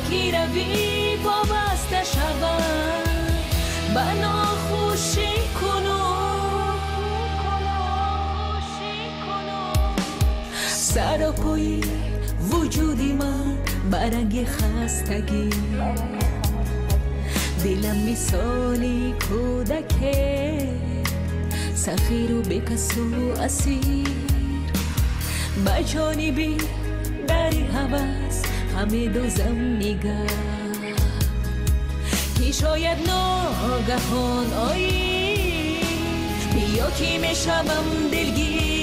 کی روی وابسته شوم به ناخوشی سراپایی وجودی من برنگ خستگی دلم مثالی کودکه سخیر و بکس و اسیر به جانبی دری هوس همه دوزم نگاه که شاید ناگهان آیی بیا که میشوم دلگیر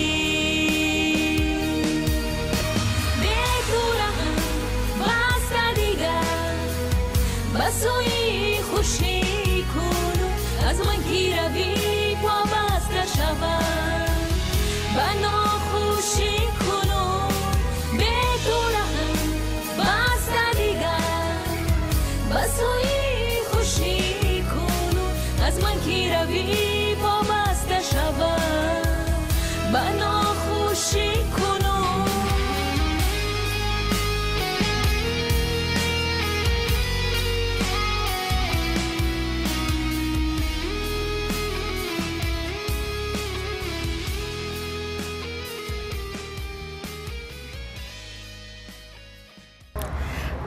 بسوی خوشی کنو از من کی روی وابسته شوم به ناخوشی کنو به تو رهم بسته دیگر بسوی خوشی کنو از من کی روی وابسته شوم به ناخوشی کنو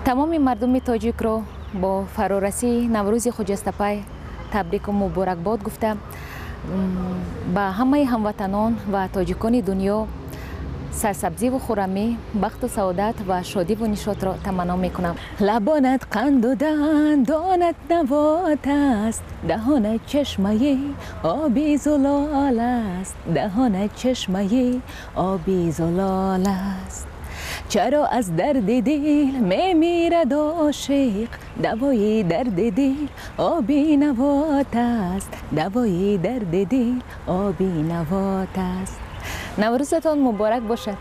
تمام مردم تاجیک رو با فرارسی نوروز خجستپای تبریک و مبارکباد گفتم. با همه هموطنان و تاجیکان دنیا سرسبزی و خرمی، بخت و سعادت و شادی و نشاط را تمنا میکنم. لبانت قند و دندانت نبات است، دهانت چشمه آبی زلال است، دهانت چشمه آبی زلال است. چرا از درد دل میمیرد عاشق، دوای درد دل آبی نبات است، دوای درد دل آبی نبات است. نوروزتان مبارک باشد.